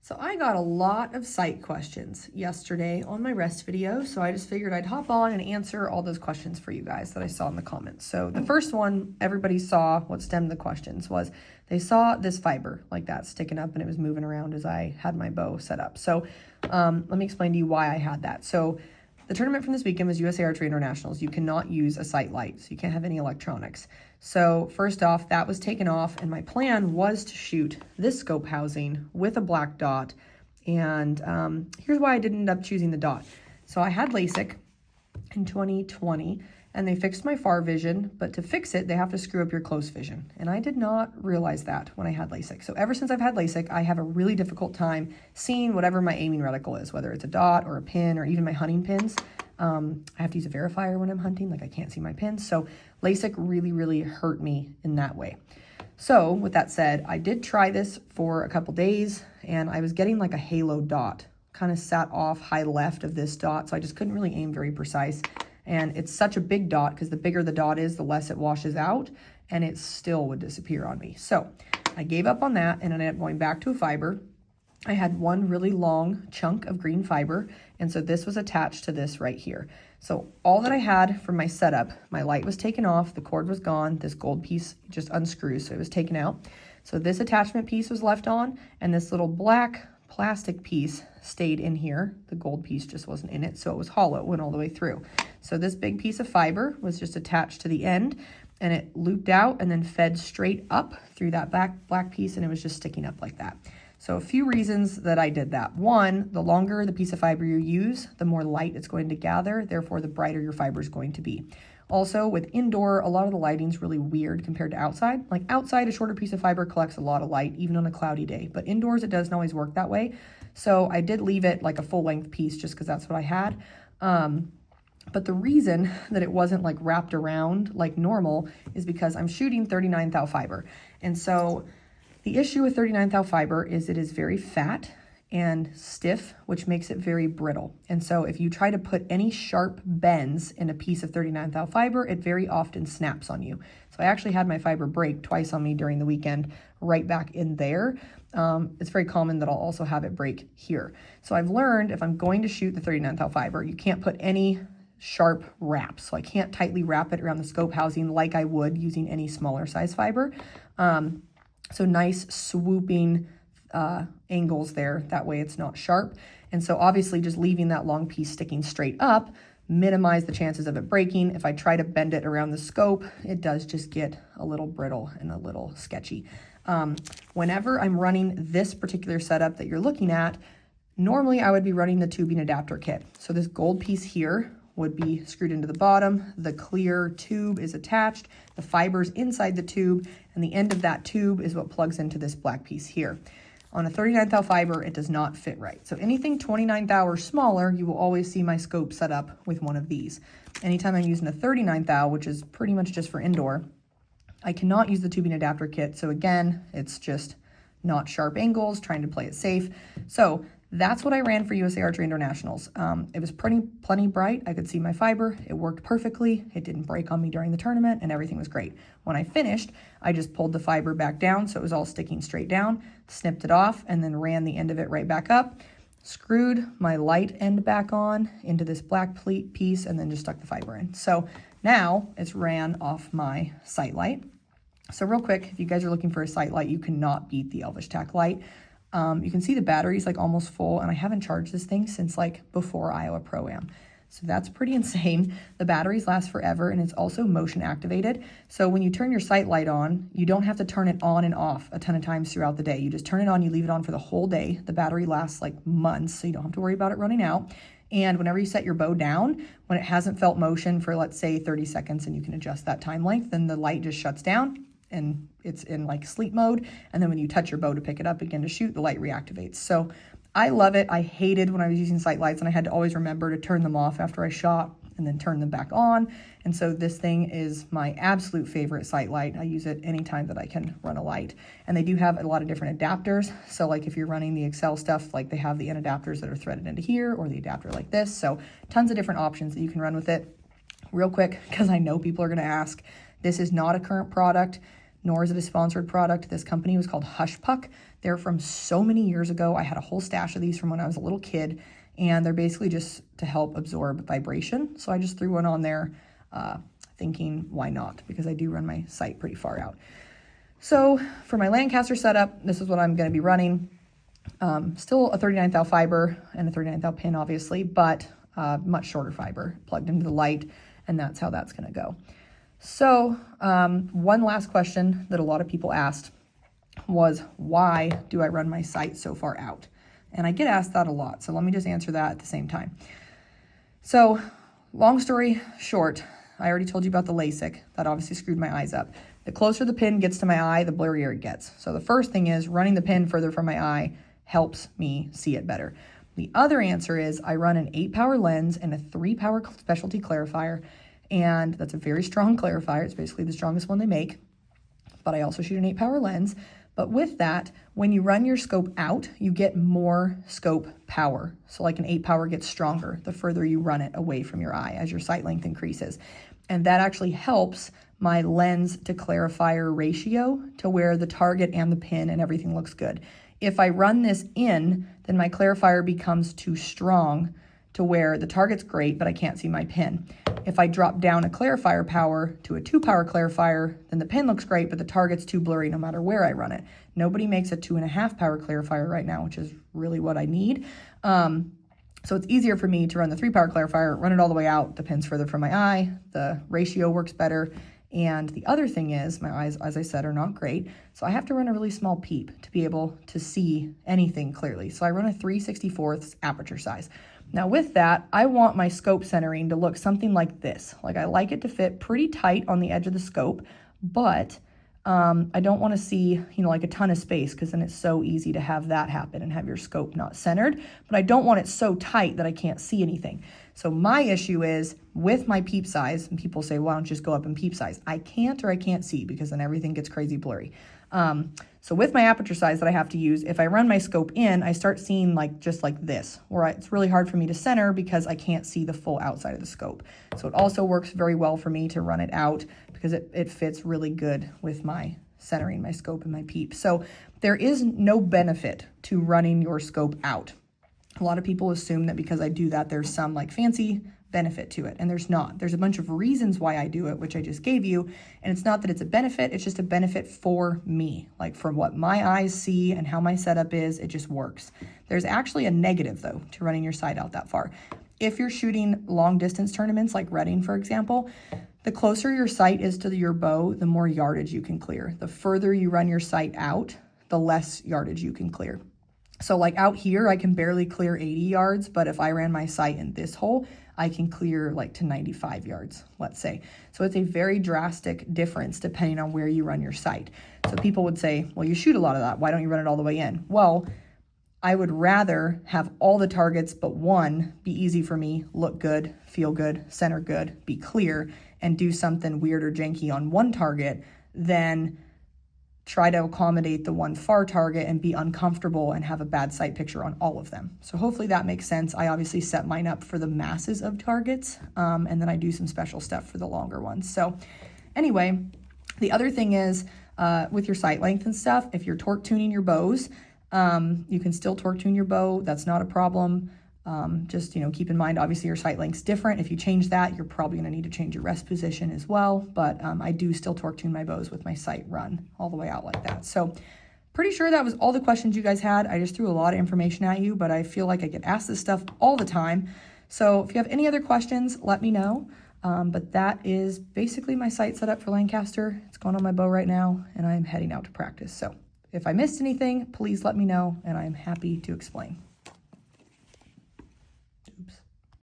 So I got a lot of sight questions yesterday on my rest video, so I just figured I'd hop on and answer all those questions for you guys that I saw in the comments. So the first one, everybody saw what stemmed the questions was they saw this fiber like that sticking up and it was moving around as I had my bow set up. So let me explain to you why I had that. So the tournament from this weekend was USA Archery Internationals. You cannot use a sight light, so you can't have any electronics. So first off, that was taken off, and my plan was to shoot this scope housing with a black dot. And here's why I didn't end up choosing the dot. So I had Lasik in 2020, and they fixed my far vision, but to fix it, they have to screw up your close vision. And I did not realize that when I had Lasik. So ever since I've had Lasik, I have a really difficult time seeing whatever my aiming reticle is, whether it's a dot or a pin or even my hunting pins. I have to use a verifier when I'm hunting, like I can't see my pins. So Lasik really, really hurt me in that way. So with that said, I did try this for a couple days and I was getting like a halo dot, kind of sat off high left of this dot. So I just couldn't really aim very precise. And it's such a big dot because the bigger the dot is, the less it washes out, and it still would disappear on me. So I gave up on that and ended up going back to a fiber. I had one really long chunk of green fiber, and so this was attached to this right here. So all that I had for my setup, my light was taken off, the cord was gone, this gold piece just unscrews, so it was taken out. So this attachment piece was left on, and this little black plastic piece stayed in here. The gold piece just wasn't in it, so it was hollow, went all the way through. So this big piece of fiber was just attached to the end, and it looped out and then fed straight up through that black piece, and it was just sticking up like that. So a few reasons that I did that. One, the longer the piece of fiber you use, the more light it's going to gather, therefore the brighter your fiber is going to be. Also, with indoor, a lot of the lighting is really weird compared to outside. Like outside, a shorter piece of fiber collects a lot of light, even on a cloudy day. But indoors, it doesn't always work that way. So I did leave it like a full-length piece just because that's what I had. But the reason that it wasn't like wrapped around like normal is because I'm shooting 39 thou fiber. And so the issue with 39 thou fiber is it is very fat and stiff, which makes it very brittle. And so if you try to put any sharp bends in a piece of 39 thou fiber, it very often snaps on you. So I actually had my fiber break twice on me during the weekend, right back in there. It's very common that I'll also have it break here. So I've learned if I'm going to shoot the 39 thou fiber, you can't put any sharp wraps. So I can't tightly wrap it around the scope housing like I would using any smaller size fiber. So nice swooping angles there, that way it's not sharp. And so obviously just leaving that long piece sticking straight up minimize the chances of it breaking. If I try to bend it around the scope, it does just get a little brittle and a little sketchy. Whenever I'm running this particular setup that you're looking at, normally I would be running the tubing adapter kit. So this gold piece here would be screwed into the bottom, the clear tube is attached, the fiber's inside the tube, and the end of that tube is what plugs into this black piece here. On a 39 thou fiber, it does not fit right. So anything 29 thou or smaller, you will always see my scope set up with one of these. Anytime I'm using a 39 thou, which is pretty much just for indoor, I cannot use the tubing adapter kit. So again, it's just not sharp angles, trying to play it safe. So that's what I ran for USA Archery Internationals. It was plenty bright. I could see my fiber. It worked perfectly. It didn't break on me during the tournament and everything was great. When I finished, I just pulled the fiber back down so it was all sticking straight down, snipped it off, and then ran the end of it right back up, screwed my light end back on into this black piece, and then just stuck the fiber in. So now it's ran off my sight light. So real quick, if you guys are looking for a sight light, you cannot beat the Elvish Tac light. You can see the battery's like almost full, and I haven't charged this thing since like before Iowa Pro-Am. So that's pretty insane. The batteries last forever, and it's also motion activated. So when you turn your sight light on, you don't have to turn it on and off a ton of times throughout the day. You just turn it on, you leave it on for the whole day. The battery lasts like months, so you don't have to worry about it running out. And whenever you set your bow down, when it hasn't felt motion for, let's say, 30 seconds, and you can adjust that time length, then the light just shuts down and it's in like sleep mode. And then when you touch your bow to pick it up again to shoot, the light reactivates. So I love it. I hated when I was using sight lights and I had to always remember to turn them off after I shot and then turn them back on. And so this thing is my absolute favorite sight light. I use it anytime that I can run a light. And they do have a lot of different adapters. So like if you're running the Excel stuff, like they have the end adapters that are threaded into here or the adapter like this. So tons of different options that you can run with it. Real quick, because I know people are going to ask, this is not a current product. nor is it a sponsored product. This company was called Hush Puck. They're from so many years ago. I had a whole stash of these from when I was a little kid, and they're basically just to help absorb vibration. So I just threw one on there thinking, why not? Because I do run my sight pretty far out. So for my Lancaster setup, this is what I'm going to be running. Still a 39 thou fiber and a 39 thou pin, obviously, but much shorter fiber plugged into the light, and that's how that's going to go. So one last question that a lot of people asked was, why do I run my sight so far out? And I get asked that a lot, so let me just answer that at the same time. So long story short, I already told you about the Lasik. That obviously screwed my eyes up. The closer the pin gets to my eye, the blurrier it gets. So the first thing is running the pin further from my eye helps me see it better. The other answer is I run an 8-power lens and a 3-power specialty clarifier, and that's a very strong clarifier. It's basically the strongest one they make, but I also shoot an 8-power lens. But with that, when you run your scope out, you get more scope power. So like an 8-power gets stronger the further you run it away from your eye as your sight length increases. And that actually helps my lens to clarifier ratio to where the target and the pin and everything looks good. If I run this in, then my clarifier becomes too strong to where the target's great, but I can't see my pin. If I drop down a clarifier power to a 2-power clarifier, then the pin looks great, but the target's too blurry no matter where I run it. Nobody makes a 2.5-power clarifier right now, which is really what I need. So it's easier for me to run the 3-power clarifier, run it all the way out, the pin's further from my eye, the ratio works better. And the other thing is, my eyes, as I said, are not great, so I have to run a really small peep to be able to see anything clearly. So I run a 3/64 aperture size. Now with that, I want my scope centering to look something like this. Like I like it to fit pretty tight on the edge of the scope, but I don't want to see, like a ton of space, because then it's so easy to have that happen and have your scope not centered. But I don't want it so tight that I can't see anything. So my issue is with my peep size, and people say, why don't you just go up in peep size? I can't, or I can't see, because then everything gets crazy blurry. So with my aperture size that I have to use, if I run my scope in, I start seeing just like this, where it's really hard for me to center because I can't see the full outside of the scope. So it also works very well for me to run it out because it fits really good with my centering my scope and my peep. So there is no benefit to running your scope out. A lot of people assume that because I do that, there's some fancy benefit to it, and there's not. There's a bunch of reasons why I do it, which I just gave you, and it's not that it's a benefit, it's just a benefit for me. Like from what my eyes see and how my setup is, it just works. There's actually a negative though to running your sight out that far. If you're shooting long distance tournaments like Reading, for example, the closer your sight is to your bow, the more yardage you can clear. The further you run your sight out, the less yardage you can clear. So like out here, I can barely clear 80 yards, but if I ran my sight in this hole, I can clear to 95 yards, let's say. So it's a very drastic difference depending on where you run your sight. So people would say, well, you shoot a lot of that. Why don't you run it all the way in? Well, I would rather have all the targets but one be easy for me, look good, feel good, center good, be clear, and do something weird or janky on one target than try to accommodate the one far target and be uncomfortable and have a bad sight picture on all of them. So hopefully that makes sense. I obviously set mine up for the masses of targets, and then I do some special stuff for the longer ones. So anyway, the other thing is with your sight length and stuff, if you're torque tuning your bows, you can still torque tune your bow. That's not a problem. Just, keep in mind, obviously your sight length's different. If you change that, you're probably going to need to change your rest position as well. But I do still torque tune my bows with my sight run all the way out like that. So pretty sure that was all the questions you guys had. I just threw a lot of information at you, but I feel like I get asked this stuff all the time. So if you have any other questions, let me know. But that is basically my sight setup for Lancaster. It's going on my bow right now, and I'm heading out to practice. So if I missed anything, please let me know, and I'm happy to explain.